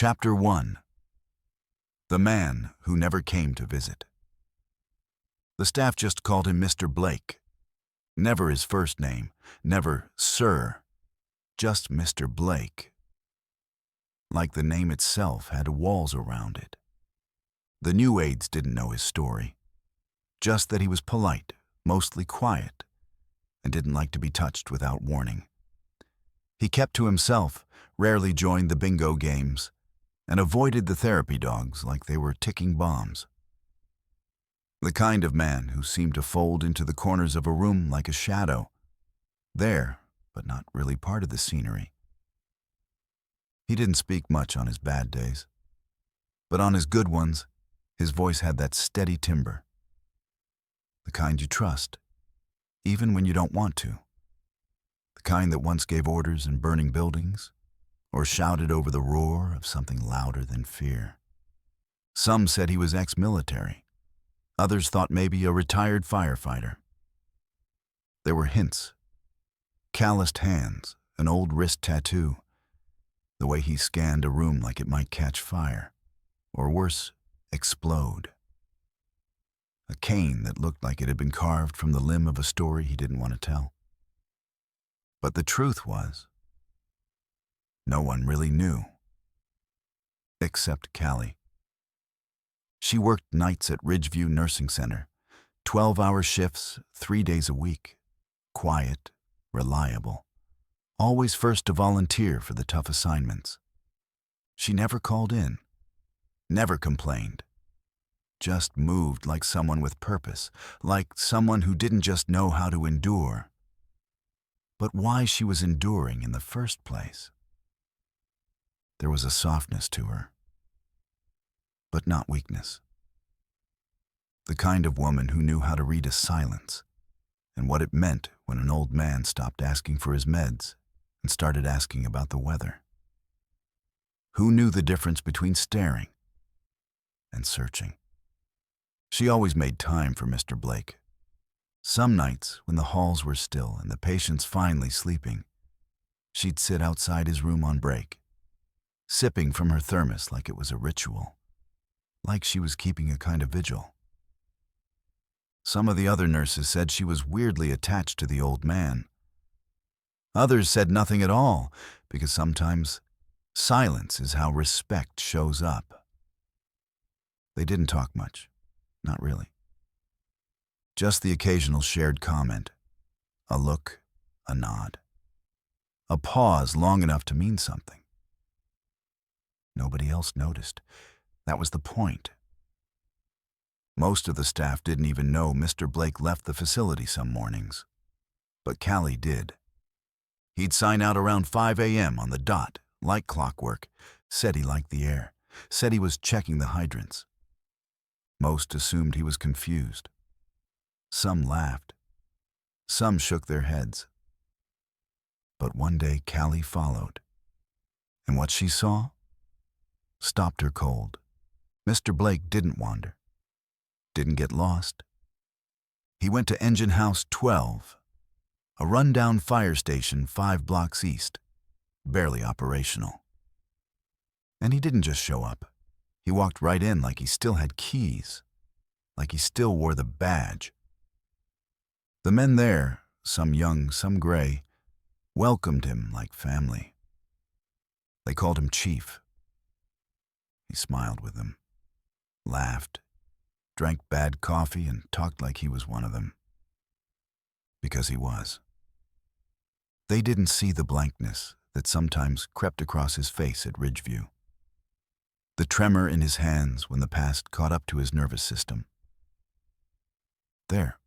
Chapter 1. The Man Who Never Came to Visit. The staff just called him Mr. Blake. Never his first name, never Sir, just Mr. Blake. Like the name itself had walls around it. The new aides didn't know his story, just that he was polite, mostly quiet, and didn't like to be touched without warning. He kept to himself, rarely joined the bingo games, and avoided the therapy dogs like they were ticking bombs. The kind of man who seemed to fold into the corners of a room like a shadow, there, but not really part of the scenery. He didn't speak much on his bad days, but on his good ones, his voice had that steady timbre. The kind you trust, even when you don't want to. The kind that once gave orders in burning buildings, or shouted over the roar of something louder than fear. Some said he was ex-military. Others thought maybe a retired firefighter. There were hints. Calloused hands, an old wrist tattoo, the way he scanned a room like it might catch fire, or worse, explode. A cane that looked like it had been carved from the limb of a story he didn't want to tell. But the truth was, no one really knew. Except Callie. She worked nights at Ridgeview Nursing Center, 12-hour shifts, 3 days a week. Quiet, reliable, always first to volunteer for the tough assignments. She never called in, never complained, just moved like someone with purpose, like someone who didn't just know how to endure, but why she was enduring in the first place. There was a softness to her, but not weakness. The kind of woman who knew how to read a silence and what it meant when an old man stopped asking for his meds and started asking about the weather. Who knew the difference between staring and searching. She always made time for Mr. Blake. Some nights, when the halls were still and the patients finally sleeping, she'd sit outside his room on break, sipping from her thermos like it was a ritual, like she was keeping a kind of vigil. Some of the other nurses said she was weirdly attached to the old man. Others said nothing at all, because sometimes silence is how respect shows up. They didn't talk much, not really. Just the occasional shared comment, a look, a nod, a pause long enough to mean something. Nobody else noticed. That was the point. Most of the staff didn't even know Mr. Blake left the facility some mornings. But Callie did. He'd sign out around 5 a.m. on the dot, like clockwork, said he liked the air, said he was checking the hydrants. Most assumed he was confused. Some laughed. Some shook their heads. But one day Callie followed. And what she saw stopped her cold. Mr. Blake didn't wander, didn't get lost. He went to Engine House 12, a rundown fire station 5 blocks east, barely operational. And he didn't just show up. He walked right in like he still had keys, like he still wore the badge. The men there, some young, some gray, welcomed him like family. They called him Chief. He smiled with them, laughed, drank bad coffee, and talked like he was one of them. Because he was. They didn't see the blankness that sometimes crept across his face at Ridgeview. The tremor in his hands when the past caught up to his nervous system. There.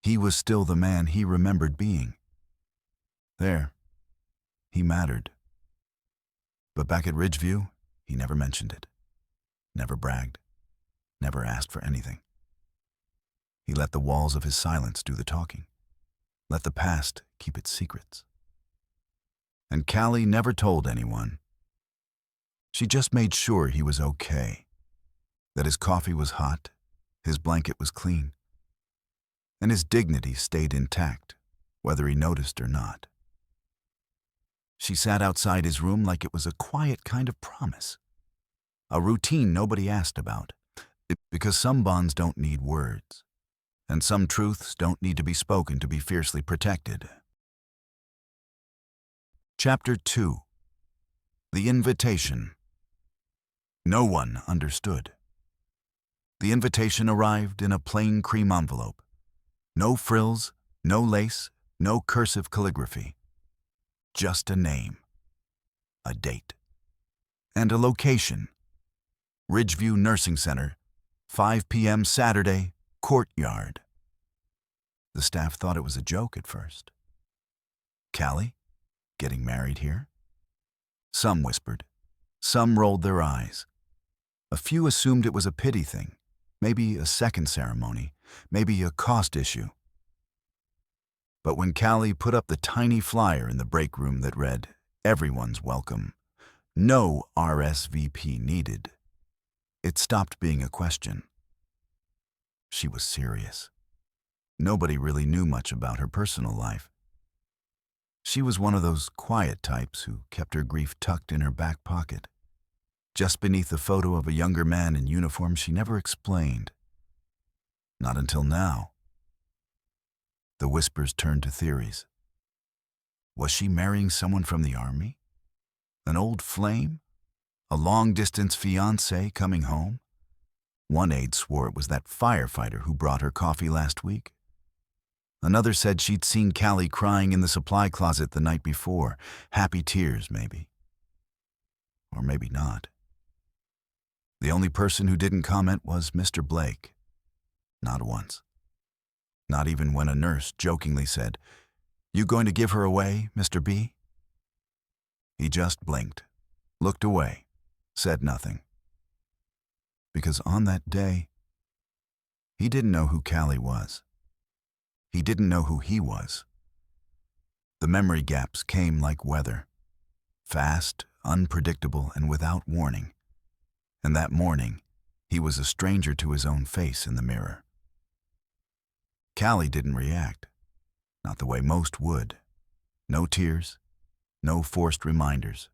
He was still the man he remembered being. There. He mattered. But back at Ridgeview, he never mentioned it, never bragged, never asked for anything. He let the walls of his silence do the talking, let the past keep its secrets. And Callie never told anyone. She just made sure he was okay, that his coffee was hot, his blanket was clean, and his dignity stayed intact, whether he noticed or not. She sat outside his room like it was a quiet kind of promise, a routine nobody asked about, because some bonds don't need words, and some truths don't need to be spoken to be fiercely protected. Chapter 2. The Invitation. No one understood. The invitation arrived in a plain cream envelope. No frills, no lace, no cursive calligraphy. Just a name, a date, and a location. Ridgeview Nursing Center, 5 p.m. Saturday, Courtyard. The staff thought it was a joke at first. Callie? Getting married here? Some whispered. Some rolled their eyes. A few assumed it was a pity thing, maybe a second ceremony, maybe a cost issue. But when Callie put up the tiny flyer in the break room that read, "Everyone's welcome, no RSVP needed," it stopped being a question. She was serious. Nobody really knew much about her personal life. She was one of those quiet types who kept her grief tucked in her back pocket, just beneath the photo of a younger man in uniform she never explained. Not until now. The whispers turned to theories. Was she marrying someone from the army? An old flame? A long-distance fiancé coming home? One aide swore it was that firefighter who brought her coffee last week. Another said she'd seen Callie crying in the supply closet the night before. Happy tears, maybe. Or maybe not. The only person who didn't comment was Mr. Blake. Not once. Not even when a nurse jokingly said, "You going to give her away, Mr. B?" He just blinked, looked away, said nothing. Because on that day, he didn't know who Callie was. He didn't know who he was. The memory gaps came like weather, fast, unpredictable, and without warning. And that morning, he was a stranger to his own face in the mirror. Callie didn't react, not the way most would. No tears, no forced reminders.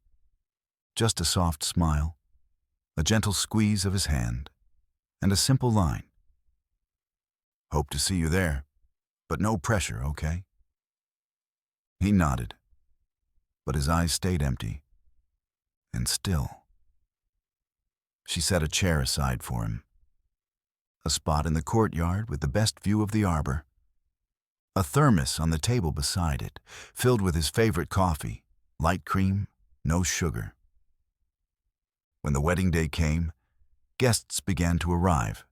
Just a soft smile, a gentle squeeze of his hand, and a simple line. "Hope to see you there, but no pressure, okay?" He nodded, but his eyes stayed empty and still. She set a chair aside for him. A spot in the courtyard with the best view of the arbor. A thermos on the table beside it, filled with his favorite coffee, light cream, no sugar. When the wedding day came, guests began to arrive,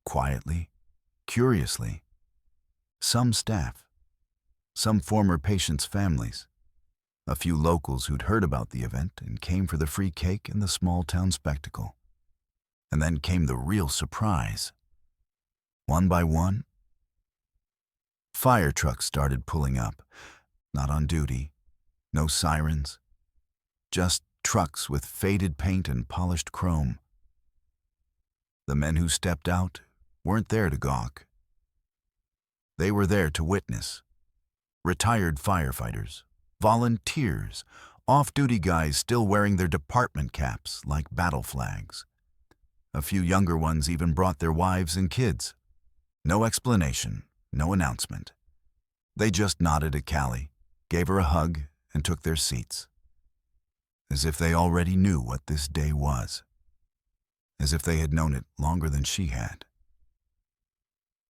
quietly, curiously. Some staff, some former patients' families, a few locals who'd heard about the event and came for the free cake and the small-town spectacle. And then came the real surprise. One by one, fire trucks started pulling up, not on duty, no sirens, just trucks with faded paint and polished chrome. The men who stepped out weren't there to gawk. They were there to witness. Retired firefighters, volunteers, off-duty guys still wearing their department caps like battle flags. A few younger ones even brought their wives and kids. No explanation, no announcement. They just nodded at Callie, gave her a hug, and took their seats. As if they already knew what this day was. As if they had known it longer than she had.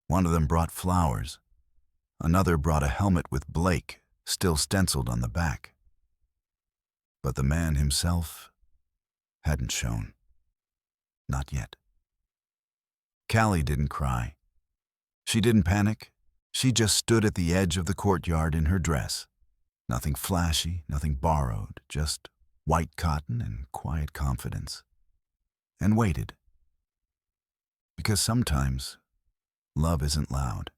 One of them brought flowers. Another brought a helmet with Blake still stenciled on the back. But the man himself hadn't shown. Not yet. Callie didn't cry. She didn't panic. She just stood at the edge of the courtyard in her dress. Nothing flashy, nothing borrowed, just white cotton and quiet confidence. And waited. Because sometimes love isn't loud.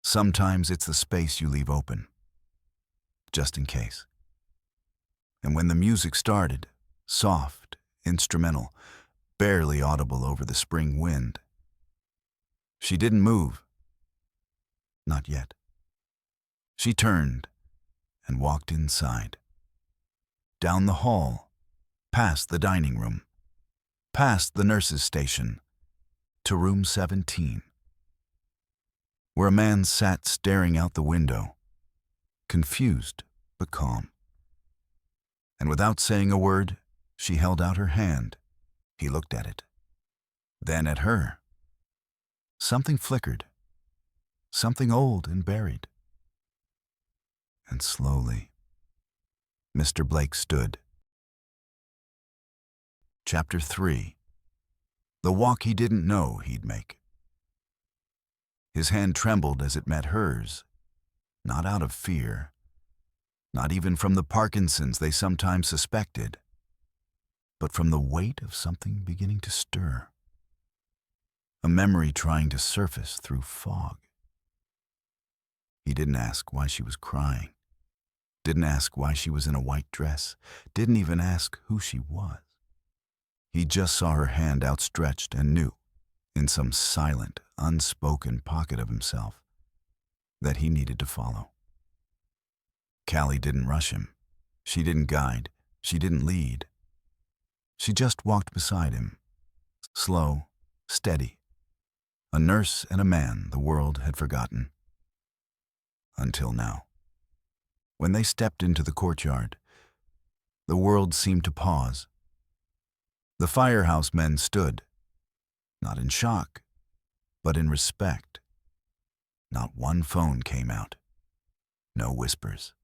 Sometimes it's the space you leave open, just in case. And when the music started, soft, instrumental, barely audible over the spring wind, she didn't move. Not yet. She turned and walked inside. down the hall, past the dining room, past the nurse's station, to room 17, where a man sat staring out the window, confused but calm. And without saying a word, she held out her hand. He looked at it, then at her. Something flickered, something old and buried. And slowly, Mr. Blake stood. Chapter 3. The walk he didn't know he'd make. His hand trembled as it met hers, not out of fear, not even from the Parkinson's they sometimes suspected, but from the weight of something beginning to stir. A memory trying to surface through fog. He didn't ask why she was crying, didn't ask why she was in a white dress, didn't even ask who she was. He just saw her hand outstretched and knew, in some silent, unspoken pocket of himself, that he needed to follow. Callie didn't rush him. She didn't guide. She didn't lead. She just walked beside him, slow, steady. A nurse and a man the world had forgotten. Until now. When they stepped into the courtyard, the world seemed to pause. The firehouse men stood, not in shock, but in respect. Not one phone came out. No whispers.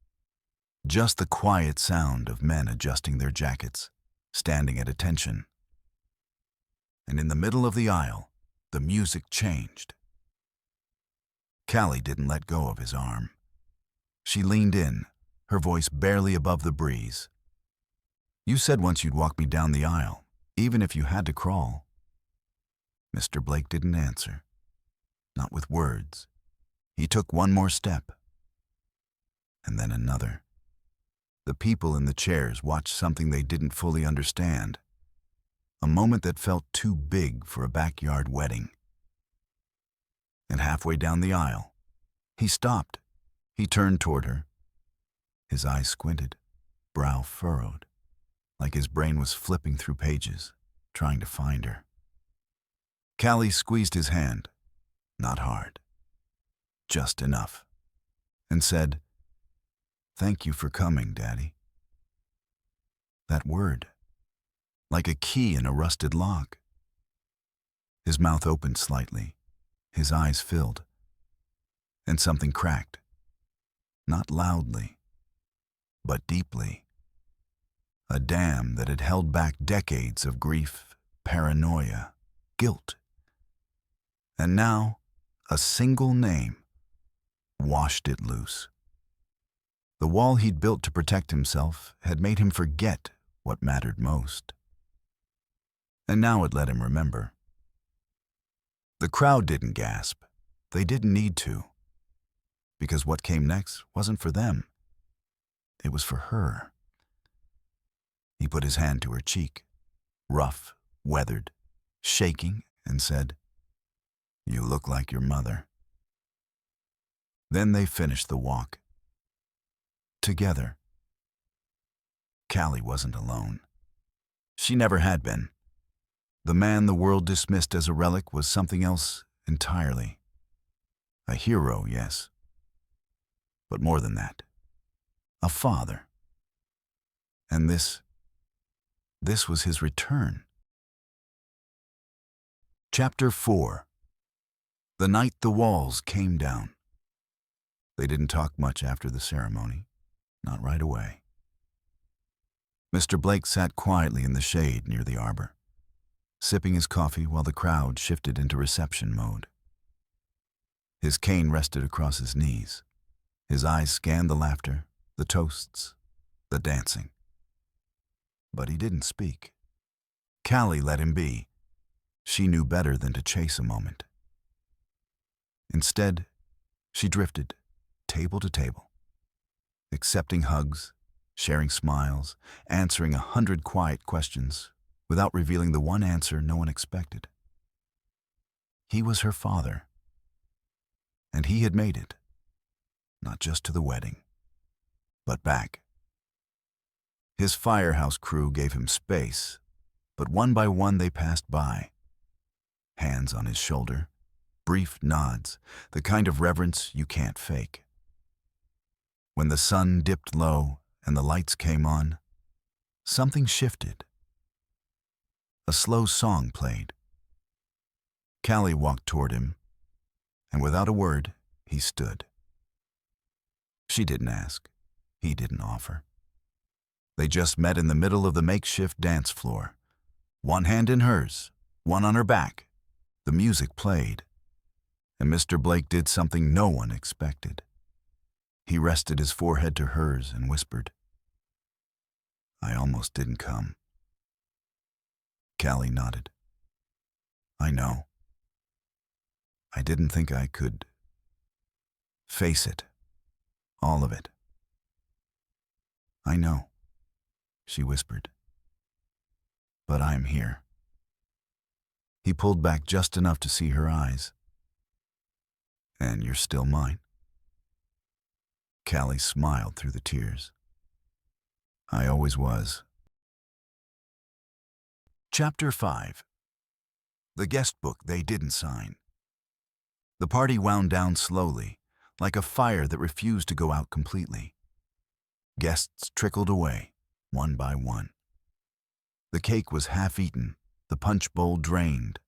Just the quiet sound of men adjusting their jackets, standing at attention. And in the middle of the aisle, the music changed. Callie didn't let go of his arm. She leaned in, her voice barely above the breeze. "You said once you'd walk me down the aisle, even if you had to crawl." Mr. Blake didn't answer, not with words. He took one more step, and then another. The people in the chairs watched something they didn't fully understand, a moment that felt too big for a backyard wedding. And halfway down the aisle, he stopped. He turned toward her. His eyes squinted, brow furrowed, like his brain was flipping through pages, trying to find her. Callie squeezed his hand, not hard, just enough, and said, "Thank you for coming, Daddy." That word, like a key in a rusted lock. His mouth opened slightly, his eyes filled, and something cracked. Not loudly, but deeply. A dam that had held back decades of grief, paranoia, guilt. And now, a single name washed it loose. The wall he'd built to protect himself had made him forget what mattered most. And now it let him remember. The crowd didn't gasp. They didn't need to. Because what came next wasn't for them. It was for her. He put his hand to her cheek, rough, weathered, shaking, and said, "You look like your mother." Then they finished the walk. Together. Callie wasn't alone. She never had been. The man the world dismissed as a relic was something else entirely. A hero, yes. But more than that. A father. And this was his return. Chapter 4. The night the walls came down. They didn't talk much after the ceremony. Not right away. Mr. Blake sat quietly in the shade near the arbor, sipping his coffee while the crowd shifted into reception mode. His cane rested across his knees. His eyes scanned the laughter, the toasts, the dancing. But he didn't speak. Callie let him be. She knew better than to chase a moment. Instead, she drifted, table to table, accepting hugs, sharing smiles, answering 100 quiet questions without revealing the one answer no one expected. He was her father, and he had made it, not just to the wedding, but back. His firehouse crew gave him space, but one by one they passed by. Hands on his shoulder, brief nods, the kind of reverence you can't fake. When the sun dipped low and the lights came on, something shifted. A slow song played. Callie walked toward him, and without a word, he stood. She didn't ask. He didn't offer. They just met in the middle of the makeshift dance floor. One hand in hers, one on her back. The music played, and Mr. Blake did something no one expected. He rested his forehead to hers and whispered, "I almost didn't come." Callie nodded. "I know. I didn't think I could face it, all of it." "I know," she whispered, "but I'm here." He pulled back just enough to see her eyes. "And you're still mine?" Callie smiled through the tears. "I always was." Chapter 5. The guest book they didn't sign. The party wound down slowly, like a fire that refused to go out completely. Guests trickled away, one by one. The cake was half-eaten, the punch bowl drained.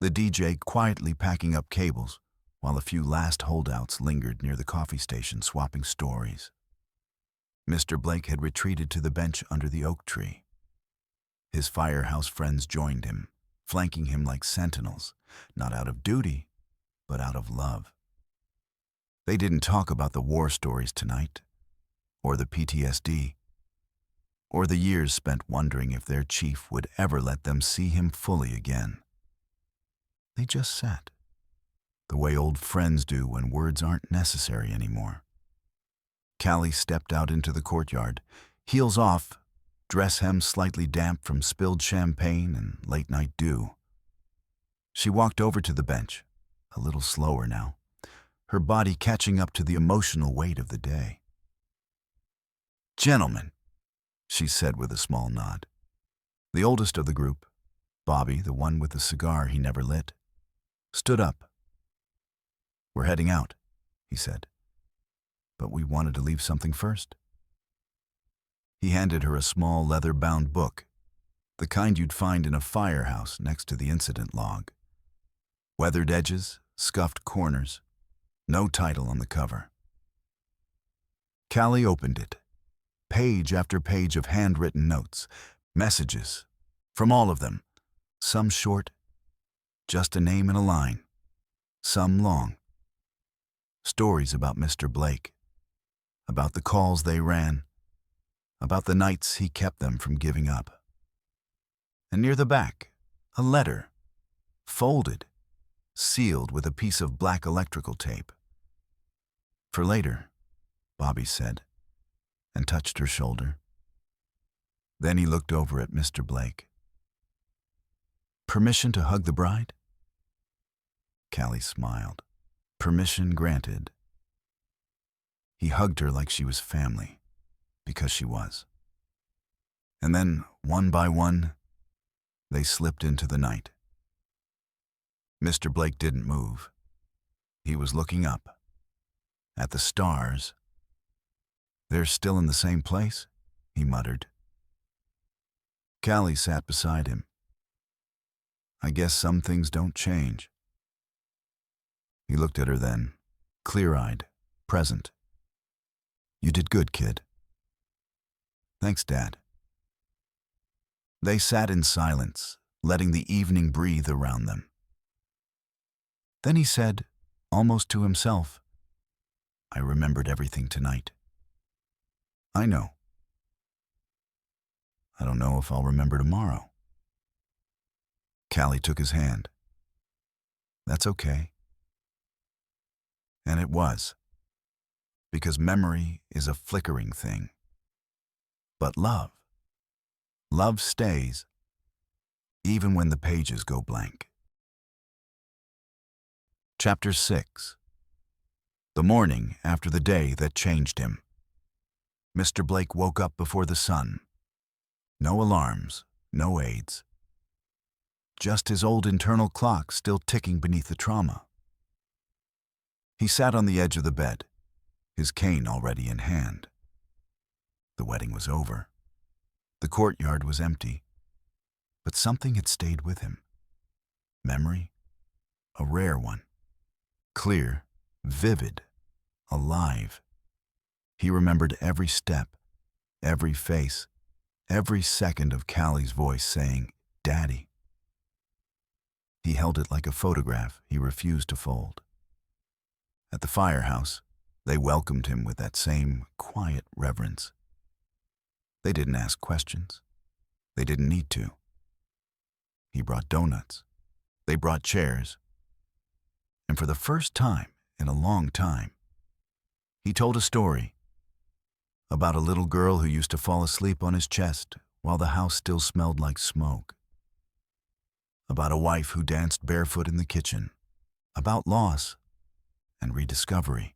The DJ quietly packing up cables, while a few last holdouts lingered near the coffee station swapping stories. Mr. Blake had retreated to the bench under the oak tree. His firehouse friends joined him, flanking him like sentinels, not out of duty, but out of love. They didn't talk about the war stories tonight, or the PTSD, or the years spent wondering if their chief would ever let them see him fully again. They just sat, the way old friends do when words aren't necessary anymore. Callie stepped out into the courtyard, heels off, dress hem slightly damp from spilled champagne and late-night dew. She walked over to the bench, a little slower now, her body catching up to the emotional weight of the day. "Gentlemen," she said with a small nod. The oldest of the group, Bobby, the one with the cigar he never lit, stood up. "We're heading out," he said. "But we wanted to leave something first." He handed her a small leather-bound book, the kind you'd find in a firehouse next to the incident log. Weathered edges, scuffed corners, no title on the cover. Callie opened it. Page after page of handwritten notes, messages, from all of them, some short, just a name and a line, some long. Stories about Mr. Blake, about the calls they ran, about the nights he kept them from giving up. And near the back, a letter, folded, sealed with a piece of black electrical tape. "For later," Bobby said, and touched her shoulder. Then he looked over at Mr. Blake. "Permission to hug the bride?" Callie smiled. Permission granted. He hugged her like she was family, because she was. And then, one by one, they slipped into the night. Mr. Blake didn't move. He was looking up, at the stars. "They're still in the same place?" he muttered. Callie sat beside him. "I guess some things don't change." He looked at her then, clear-eyed, present. "You did good, kid." "Thanks, Dad." They sat in silence, letting the evening breathe around them. Then he said, almost to himself, "I remembered everything tonight." "I know. I don't know if I'll remember tomorrow." Callie took his hand. "That's okay." And it was, because memory is a flickering thing. But love stays, even when the pages go blank. Chapter 6. The morning after the day that changed him. Mr. Blake woke up before the sun. No alarms, no aids. Just his old internal clock still ticking beneath the trauma. He sat on the edge of the bed, his cane already in hand. The wedding was over. The courtyard was empty. But something had stayed with him. Memory, a rare one. Clear, vivid, alive. He remembered every step, every face, every second of Callie's voice saying, "Daddy." He held it like a photograph he refused to fold. At the firehouse, they welcomed him with that same quiet reverence. They didn't ask questions. They didn't need to. He brought donuts. They brought chairs. And for the first time in a long time, he told a story about a little girl who used to fall asleep on his chest while the house still smelled like smoke. About a wife who danced barefoot in the kitchen. About loss and rediscovery.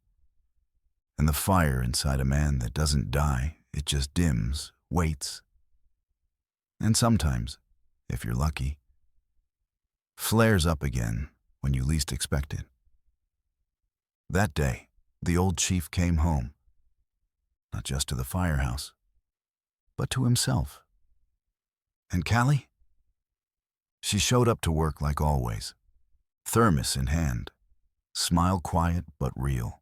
And the fire inside a man that doesn't die, it just dims, waits. And sometimes, if you're lucky, flares up again when you least expect it. That day, the old chief came home, not just to the firehouse, but to himself. And Callie? She showed up to work like always, thermos in hand, smile quiet but real,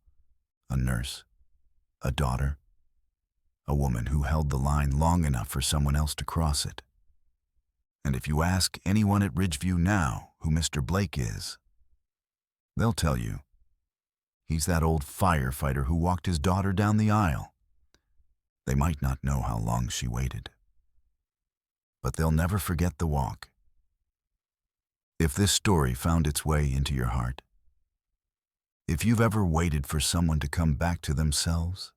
a nurse, a daughter, a woman who held the line long enough for someone else to cross it. And if you ask anyone at Ridgeview now who Mr. Blake is, they'll tell you he's that old firefighter who walked his daughter down the aisle. They might not know how long she waited, but they'll never forget the walk. If this story found its way into your heart, if you've ever waited for someone to come back to themselves,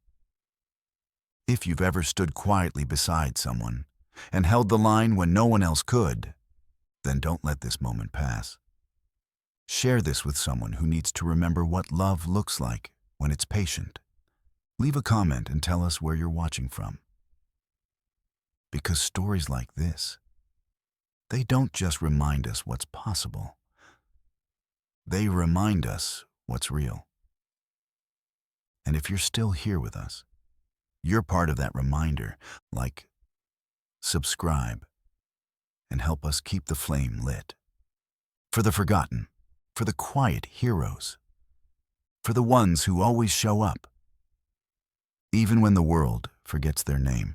if you've ever stood quietly beside someone and held the line when no one else could, then don't let this moment pass. Share this with someone who needs to remember what love looks like when it's patient. Leave a comment and tell us where you're watching from. Because stories like this, they don't just remind us what's possible. They remind us what's real. And if you're still here with us, you're part of that reminder. Like, subscribe, and help us keep the flame lit. For the forgotten, for the quiet heroes, for the ones who always show up, even when the world forgets their name.